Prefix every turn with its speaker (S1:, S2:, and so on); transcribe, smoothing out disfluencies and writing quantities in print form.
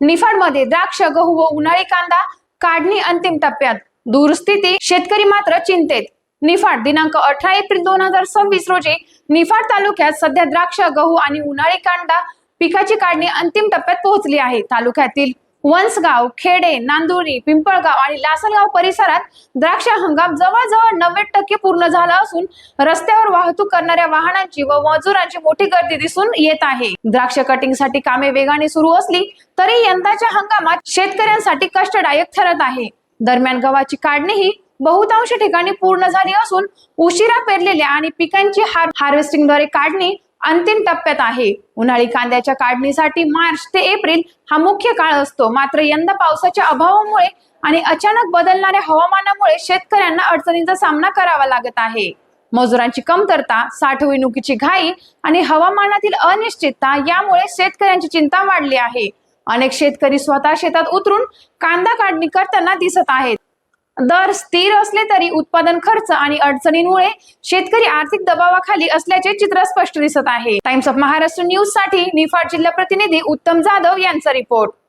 S1: निफाडमध्ये द्राक्ष, गहू व उन्हाळी कांदा काढणी अंतिम टप्प्यात, दूरस्थिती, शेतकरी मात्र चिंतेत। निफाड दिनांक 18 एप्रिल 2026 रोजी निफाड तालुक्यात सध्या द्राक्ष, गहू आणि उन्हाळी कांदा पिकाची काढणी अंतिम टप्प्यात पोहोचली आहे। तालुक्यातील वंसगाव, खेडे, नांदुरी, पिंपळगाव आणि लासलगाव परिसरात द्राक्ष हंगाम जवळजवळ 90% पूर्ण झाला असून रस्त्यावर वाहतूक करणाऱ्या वाहनांची व मजुरांची मोठी गर्दी दिसून येत आहे। द्राक्ष कटिंगसाठी कामे वेगाने सुरू असली तरी यंदाच्या हंगामात शेतकऱ्यांसाठी कष्टदायक ठरत आहे। दरम्यान गव्हाची काढणी ही बहुतांश ठिकाणी पूर्ण झाली असून उशिरा पेरलेल्या आणि पिकांची हार्वेस्टिंगद्वारे काढणी अंतिम टप्प्यात आहे। उन्हाळी कांद्याच्या काढणीसाठी मार्च ते एप्रिल हा मुख्य काळ असतो, मात्र यंदा पावसाच्या अभावामुळे आणि अचानक बदलणाऱ्या हवामानामुळे शेतकऱ्यांना अडचणींचा सामना करावा लागत आहे। मजुरांची कमतरता, साठवणुकीची घाई आणि हवामानातील अनिश्चितता यामुळे शेतकऱ्यांची चिंता वाढली आहे। अनेक शेतकरी स्वतः शेतात उतरून कांदा काढणी करताना दिसत आहेत। दर स्थिर असले तरी उत्पादन खर्च आणि अडचणींमुळे शेतकरी आर्थिक दबावाखाली असल्याचे चित्र स्पष्ट दिसत आहे। टाइम्स ऑफ महाराष्ट्र न्यूज साठी निफाड जिल्हा प्रतिनिधी उत्तम जाधव यांचा रिपोर्ट।